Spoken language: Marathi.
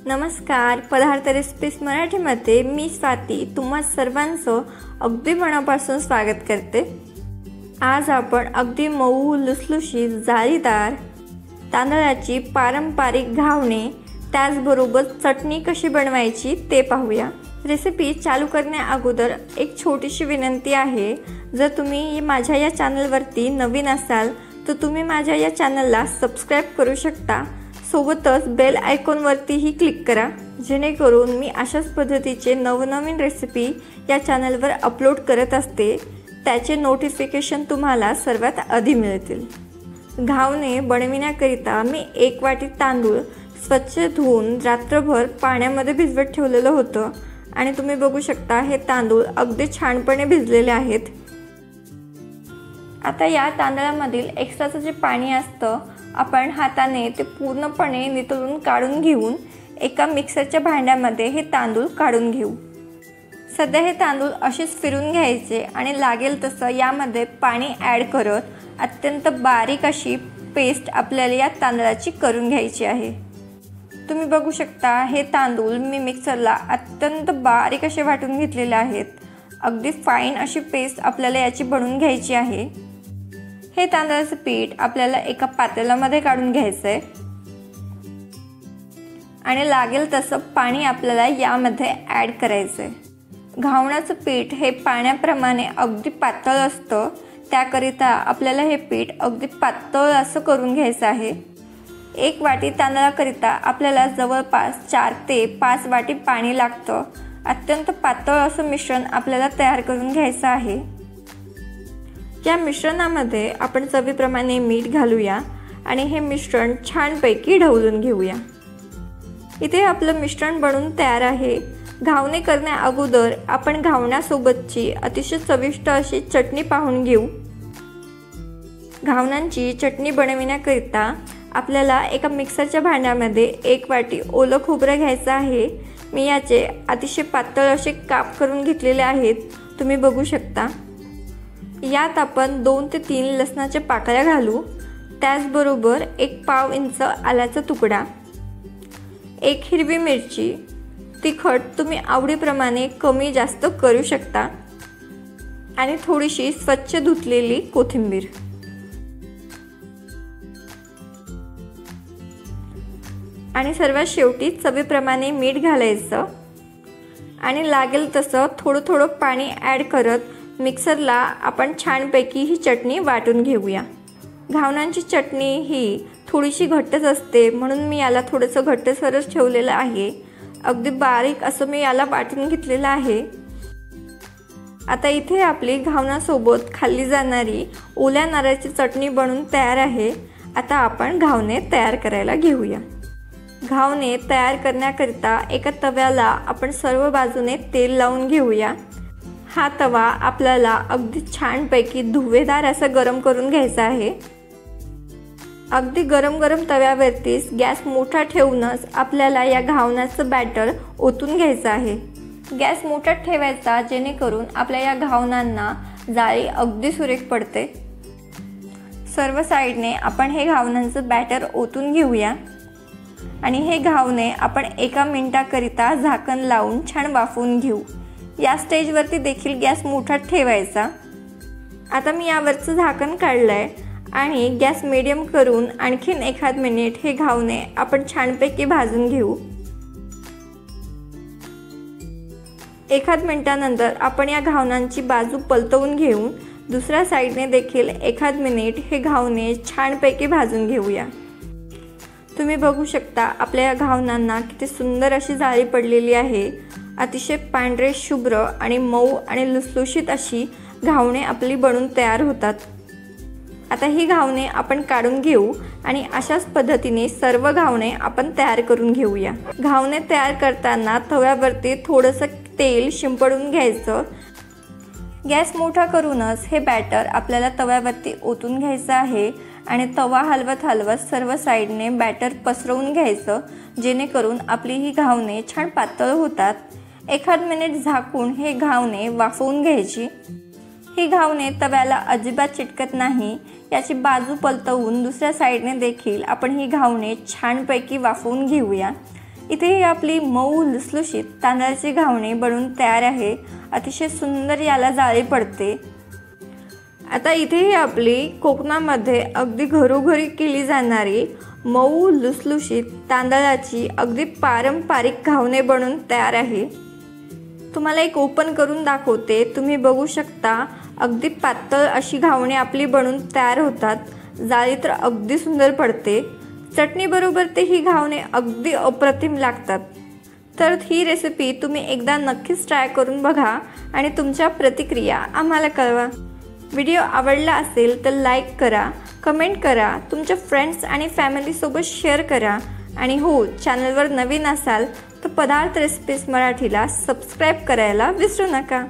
नमस्कार, पदार्थ रेसिपीज मराठीमध्ये मी स्वाती तुम्हा सर्वांचं अगदी मनापासून स्वागत करते। आज आपण अगदी मऊ लुसलुशीत जाळीदार तांदळाची पारंपरिक घावणे त्याचबरोबर चटणी कशी बनवायची ते पाहूया। रेसिपी चालू करण्या अगोदर एक छोटीशी विनंती आहे, जर तुम्ही माझ्या या चॅनलवरती नवीन असाल तर तुम्ही माझ्या या चॅनलला सबस्क्राइब करू शकता, सोबतच बेल आयकॉनवरतीही क्लिक करा, जेणेकरून मी अशाच पद्धतीचे नवनवीन रेसिपी या चॅनलवर अपलोड करत असते, त्याचे नोटिफिकेशन तुम्हाला सर्वात आधी मिळतील। घावणे बनविण्याकरिता मी 1 वाटी तांदूळ स्वच्छ धुवून रात्रभर पाण्यामध्ये भिजवत ठेवलेलं होतं आणि तुम्ही बघू शकता हे तांदूळ अगदी छानपणे भिजलेले आहेत। आता या तांदळामधील एक्स्ट्राचं जे पाणी असतं आपण हाताने ते पूर्णपणे नितळून काढून घेऊन एका मिक्सरच्या भांड्यामध्ये हे तांदूळ काढून घेऊ। सध्या हे तांदूळ असेच फिरून घ्यायचे आणि लागेल तसं यामध्ये पाणी ॲड करत अत्यंत बारीक अशी पेस्ट आपल्याला या तांदळाची करून घ्यायची आहे। तुम्ही बघू शकता हे तांदूळ मी मिक्सरला अत्यंत बारीक असे वाटून घेतलेले आहेत। अगदी फाईन अशी पेस्ट आपल्याला याची बनवून घ्यायची आहे। हे तांदळाचे पीठ आपल्याला एका पातेल्यामध्ये काढून घ्यायचे आहे आणि लागेल तसं पाणी आपल्याला यामध्ये ॲड करायचे। घावण्याचं पीठ हे पाण्याप्रमाणे अगदी पातळ असतं, त्याकरिता आपल्याला हे पीठ अगदी पातळ असं करून घ्यायचं आहे। 1 वाटी तांदळाकरिता आपल्याला जवळपास 4 ते 5 वाटी पाणी लागतं। अत्यंत पातळ असं मिश्रण आपल्याला तयार करून घ्यायचं आहे। या मिश्रणामध्ये आपण चवीप्रमाणे मीठ घालूया आणि हे मिश्रण छानपैकी ढवळून घेऊया। इथे आपलं मिश्रण बनून तयार आहे। घावणे करण्या अगोदर आपण घावण्यासोबतची अतिशय चविष्ट अशी चटणी पाहून घेऊ। घावण्यांची चटणी बनविण्याकरिता आपल्याला एका मिक्सरच्या भांड्यामध्ये 1 वाटी ओलं खोबरं घ्यायचं आहे। मी याचे अतिशय पातळ असे काप करून घेतलेले आहेत, तुम्ही बघू शकता। यात आपण 2 ते 3 लसणाच्या पाकळ्या घालू, त्याचबरोबर 1 पाव इंच आल्याचा तुकडा, 1 हिरवी मिरची, तिखट तुम्ही आवडीप्रमाणे कमी जास्त करू शकता आणि थोडीशी स्वच्छ धुतलेली कोथिंबीर। आणि सर्वात शेवटी चवीप्रमाणे मीठ घालायचं आणि लागेल तसं थोडं पाणी ॲड करत मिक्सरला आपण छानपैकी ही चटणी वाटून घेऊया। घावण्यांची चटणी ही थोडीशी घट्टच असते, म्हणून मी याला थोडंसं घट्टसरच ठेवलेलं आहे। अगदी बारीक असं मी याला वाटून घेतलेलं आहे। आता इथे आपली घावण्यासोबत खाल्ली जाणारी ओल्या नारळाची चटणी बनून तयार आहे। आता आपण घावणे तयार करायला घेऊया। घावणे तयार करण्याकरिता एका तव्याला आपण सर्व बाजूने तेल लावून घेऊया। हा तवा आपल्याला अगदी छानपैकी धुवेदार असं गरम करून घ्यायचा आहे। अगदी गरम तव्यावरतीच गॅस मोठा ठेवूनच आपल्याला या घावण्याचं बॅटर ओतून घ्यायचं आहे। गॅस मोठा ठेवायचा, जेणेकरून आपल्या या घावण्यांना जाळी अगदी सुरेख पडते। सर्व साईडने आपण हे घावण्यांचं बॅटर ओतून घेऊया आणि हे घावणे आपण 1 मिनिटाकरिता झाकण लावून छान वाफवून घेऊ। या स्टेजवरती देखील गॅस मोठा ठेवायचा। आता मी यावरचं झाकण काढलंय आणि गॅस मीडियम करून आणखीन 1 मिनिट हे घावणे आपण छानपैकी भाजून घेऊ। 1 मिनिटानंतर आपण या घावण्यांची बाजू पलटवून घेऊन दुसऱ्या साईडने देखील 1 मिनिट हे घावणे छानपैकी भाजून घेऊया। तुम्ही बघू शकता आपल्या या घावण्यांना किती सुंदर अशी जाळी पडलेली आहे। अतिशय पांढरे शुभ्र आणि मऊ आणि लुसलुशीत अशी घावणे आपली बनून तयार होतात। आता ही घावणे आपण काढून घेऊ आणि अशाच पद्धतीने सर्व घावणे आपण तयार करून घेऊया। घावणे तयार करताना तव्यावरती थोडंसं तेल शिंपडून घ्यायचं। गॅस मोठा करूनच हे बॅटर आपल्याला तव्यावरती ओतून घ्यायचं आहे आणि तवा हलवत सर्व साईडने बॅटर पसरवून घ्यायचं, जेणेकरून आपली ही घावणे छान पातळ होतात। 1 मिनिट झाकून हे घावणे वाफवून घ्यायची। ही घावणे तव्याला अजिबात चिटकत नाही, याची बाजू पलटवून दुसऱ्या साईडने देखील आपण ही घावणे छानपैकी वाफवून घेऊया। इथे ही आपली मऊ लुसलुशीत तांदळाची घावणे बनवून तयार आहे। अतिशय सुंदर याला जाळी पडते। आता इथे ही आपली कोकणामध्ये अगदी घरोघरी केली जाणारी मऊ लुसलुशीत तांदळाची अगदी पारंपरिक घावणे बनवून तयार आहे। तुम्हाला एक ओपन करून दाखवते, तुम्ही बघू शकता अगदी पातळ अशी घावणे आपली बनवून तयार होतात। जाळी तर अगदी सुंदर पडते। चटणी बरोबर ते ही घावणे अगदी अप्रतिम लागतात। तर ही रेसिपी तुम्ही एकदा नक्कीच ट्राय करून बघा आणि तुमच्या प्रतिक्रिया आम्हाला कळवा। व्हिडिओ आवडला असेल तर लाईक करा, कमेंट करा, तुमच्या फ्रेंड्स आणि फॅमिलीसोबत शेअर करा आणि हो, चॅनलवर नवीन असाल तर पदार्थ रेसिपीज मराठीला सबस्क्राईब करायला विसरू नका।